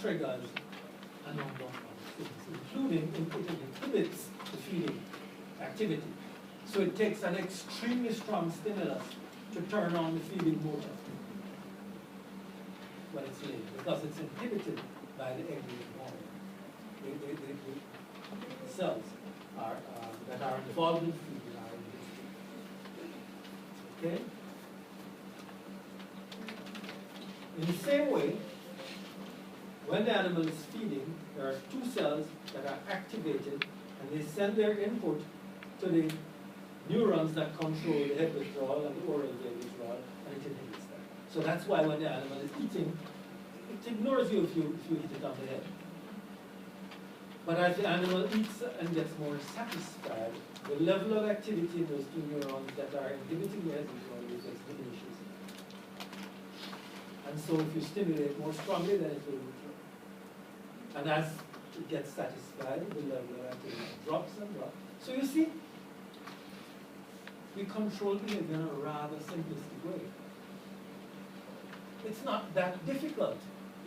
triggers a number of things, including it inhibits the feeding activity. So it takes an extremely strong stimulus to turn on the feeding motor when it's laid, because it's inhibited by the egg hormone. The cells that are involved in feeding are inhibited. Okay? In the same way, when the animal is feeding, there are two cells that are activated, and they send their input to the neurons that control the head withdrawal and the oral vein withdrawal, and it inhibits that. So that's why when the animal is eating, it ignores you if you hit it on the head. But as the animal eats and gets more satisfied, the level of activity in those two neurons that are inhibiting the head withdrawal diminishes. And so if you stimulate more strongly, then it will withdraw. And as it gets satisfied, the level of activity drops and drops. So you see, we control behavior in a rather simplistic way. It's not that difficult.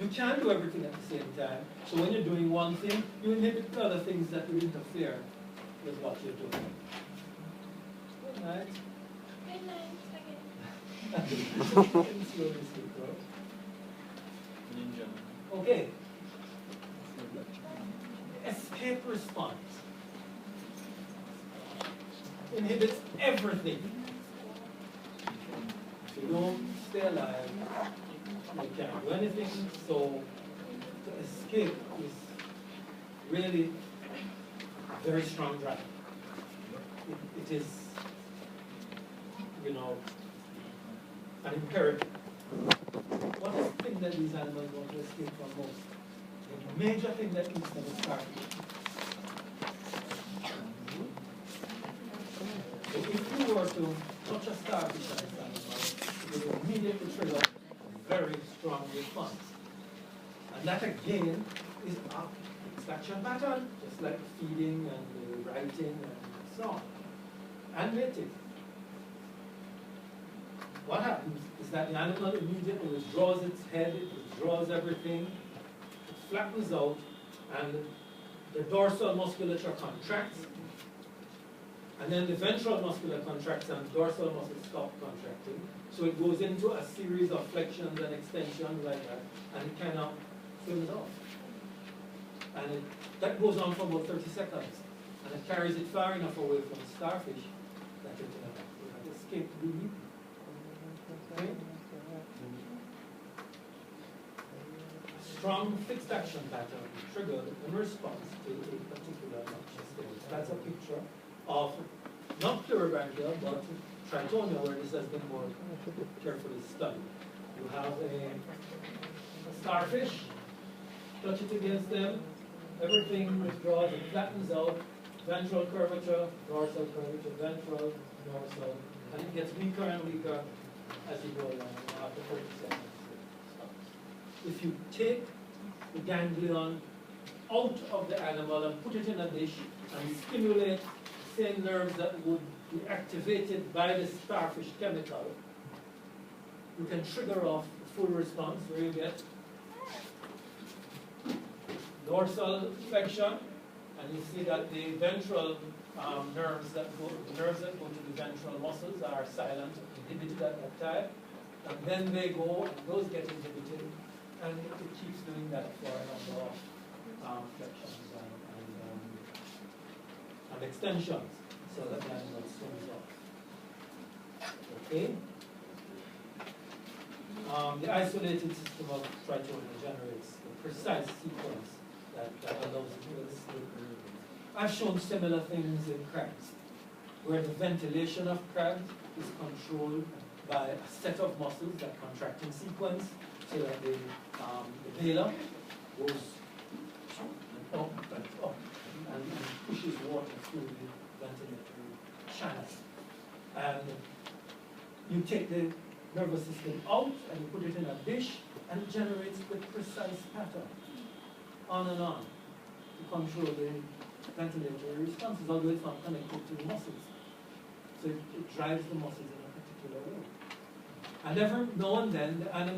You can do everything at the same time. So when you're doing one thing, you inhibit other things that will interfere with what you're doing. Good night. Good night again. Ninja. Okay. Escape response inhibits everything. If you don't stay alive, you can't do anything. So to escape is really a very strong drive. It is, you know, an imperative. What is the thing that these animals want to escape from most? The major thing that eats them is starvation. So if you were to touch a starfish on this animal, it would immediately trigger a very strong response. And that again is an extraction pattern, just like feeding and writing and so on, and mating. What happens is that the animal immediately withdraws its head, it withdraws everything, it flattens out, and the dorsal musculature contracts, and then the ventral musculature contracts and dorsal muscles stop contracting. So it goes into a series of flexions and extensions like that, and it kind of fills off. And that goes on for about 30 seconds. And it carries it far enough away from the starfish that it will escape being eaten. Okay? Strong fixed action pattern triggered in response to a particular noxious stimulus. That's a picture of not pleurodactyl, but tritonia, where this has been more carefully studied. You have a starfish, touch it against them, everything withdraws, it flattens out, ventral curvature, dorsal curvature, ventral, dorsal, and it gets weaker and weaker as you go along. After 30 seconds, it stops. If you take the ganglion out of the animal and put it in a dish and stimulate the same nerves that would be activated by the starfish chemical, you can trigger off a full response where you get dorsal flexion, and you see that the ventral nerves that go to the ventral muscles are silent, inhibited at that time, and then they go and those get inhibited, and it keeps doing that for a number of flexions and extensions, so that the animal swims off. Okay. The isolated system of tritonia generates a precise sequence that allows it to escape. I've shown similar things in crabs, where the ventilation of crabs is controlled by a set of muscles that contract in sequence, so that the baler goes up and up and pushes water through the ventilatory channels. And you take the nervous system out and you put it in a dish, and it generates the precise pattern, on and on, to control the ventilatory responses, although it's not connected to the muscles. So it drives the muscles in a particular way. And every now and then, the animal